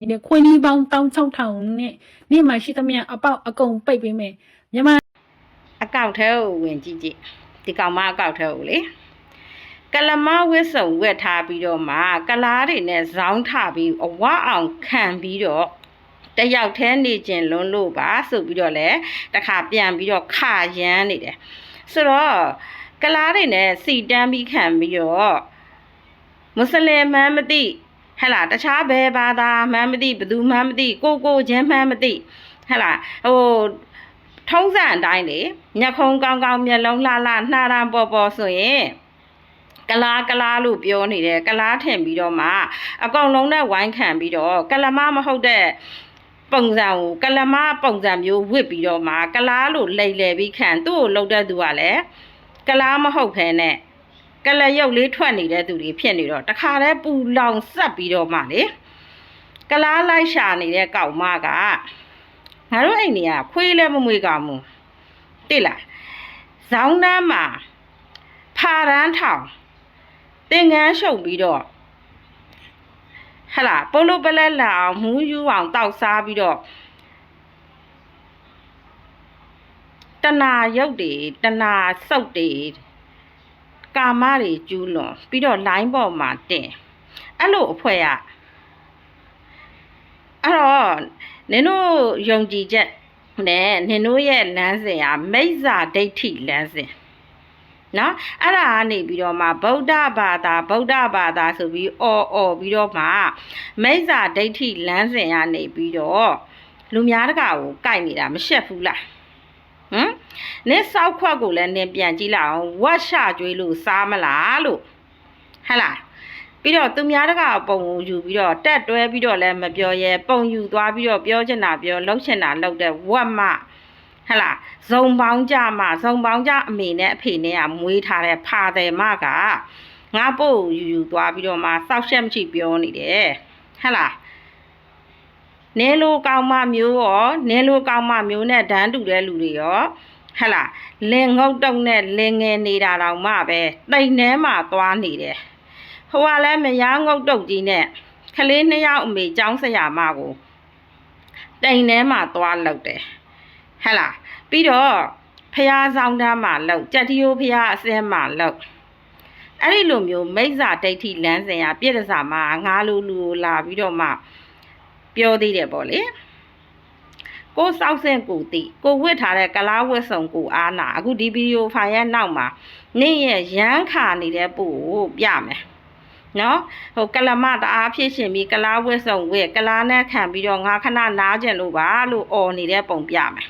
ဒီခွင်းလေးပေါင်း16,000နဲ့နေ့မှရှိသမျှအပေါက်အကုန်ပိတ်ပေးမယ်မြန်မာအကောက်ထဲကိုဝင်ကြည့်ကြည့်ဒီကောင်မအကောက်ထဲကိုလေကလမဝစ်စုံဝက်ထားပြီးတော့မှကလားတွေနဲ့ဇောင်းထပြီးအဝအောင်ခံပြီးတော့တယောက်တည်းနေကျင်လွန်းလို့ပါဆိုပြီးတော့လဲတခါပြန်ပြီးတော့ခရမ်းနေတယ်ဆိုတော့ကလားတွေနဲ့စီတန်းပြီးခံပြီးတော့မွတ်စလင်မှန်းမသိဟဲ့လားတခြားဘယ်ဘာသာမှန်းမသိဘသူမှန်းမသိကိုချင်းမှန်းမသိဟဲ့လားထုံးစံအတိုင်းလေညခုံကောင်းကောင်းမျက်လုံးလှလှနှာရန်ပေါ်ပေါ်ဆိုရင်ကလားလို့ပြောနေတယ်ကလားထင်ပြီးတော့မှအကောင်လုံးနဲ့ဝိုင်းခံပြီးတော့ကလမမဟုတ်တဲ့ပုံစံကိုကလမပုံစံမျိုးဝစ်ပြီးတော့မှကလားလို့လိမ့်လေပြီးခံသူ့ကိုလှုပ်တဲ့သူကလည်းကလားမဟုတ်ဖ ೇನೆ ကလရုပ်လေးထွက်နေတဲ့သူတွေဖြစ်နေတော့တခါတည်းပူလောင်ဆက်ပြီးတော့မှလေကလားလိုက်ရှာနေတဲ့ကောင်မကငါတို့အိမ်နေကခွေးလည်းမမွေးကောင်မူတိလားဇောင်းတန်းမှာဖာရန်ထောင်တင်ငန်းရှုပ်ပြီးတော့ဟလာပိုလိုပလဲလာအောင်မူးယူအောင်တောက်စားပြီးတော့တနာရုပ်တွေတနာစုပ်တွေကာမတွေကျူးလွန်ပြီးတော့လိုင်းပေါ်မှာတင်အဲ့လိုအဖွဲရအဲ့တော့နင်တို့ယုံကြည်ချက်နဲ့နင်တို့ရဲ့လမ်းစဉ်ကမိစ္ဆာဒိဋ္ဌိလမ်းစဉ်နော်အဲ့ဒါကနေပြီးတော့မှဗုဒ္ဓဘာသာဆိုပြီးအော်ပြီးတော့မှမိစ္ဆာဒိဋ္ဌိလမ်းစဉ်ကနေပြီးတော့လူများတကာကိုကြိုက်နေတာမရှက်ဘူးလားနင်စောက်ခွက်ကိုလည်းနင်ပြန်ကြည့်လိုက်အောင်ဝတ်ရှကျွေးလို့စားမလားလို့ဟဲ့လားပြီးတော့သူများတကာပုံကိုယူပြီးတော့တက်တွဲပြီးတော့လည်းမပြောရဲပုံယူသွားပြီးတော့ပြောချင်တာပြောလှုပ်ချင်တာလှုပ်တဲ့ဝတ်မဟလာဇုံပေါင်းကြအမေနဲ့အဖေနဲ့ကမွေးထားတဲ့ဖာတယ်မကငါပို့ယူသွားပြီးတော့မှစောက်ရှက်မရှိပြောနေတယ်ဟလာနဲလိုကောင်းမမျိုးရောနဲလိုကောင်းမမျိုးနဲ့ဒန်းတူတဲ့လူတွေရောဟလာလင်ငုတ်တုံနဲ့လင်ငယ်နေတာတောင်မှပဲတိမ်ထဲမှာသွားနေတယ်ဟိုကလည်းမယားငုတ်တုတ်ကြီးနဲ့ကလေး2ယောက်အမေចောင်းဆရာမကိုတိမ်ထဲမှာသွားလောက်တယ်ဟဲ့လားပြီးတော့ဖះဆောင်တန်းမှာလောက်ကြက်တီယိုဖះအစင်းမှာလောက်အဲ့ဒီလိုမျိုးမိစ္ဆာဒိဋ္ဌိလမ်းစဉ်ကပြည့်တစားမှာငါလူလာပြီးတော့မှပြောသေးတယ်ပေါ့လေကိုစောက်စင်ကိုတိကိုဝစ်ထားတဲ့ကလားဝစ်စုံကိုအားနာအခုဒီဗီဒီယိုဖိုင်ရဲ့နောက်မှာနေ့ရဲ့ရမ်းခါနေတဲ့ပို့ကိုပြမယ်နော်ဟိုကလမတအားဖြစ်ရှင်ပြီးကလားဝစ်စုံဝစ်ကလားနဲ့ခံပြီးတော့ငါခဏနားကျင်လို့ပါလို့អော်နေတဲ့ပုံပြမယ်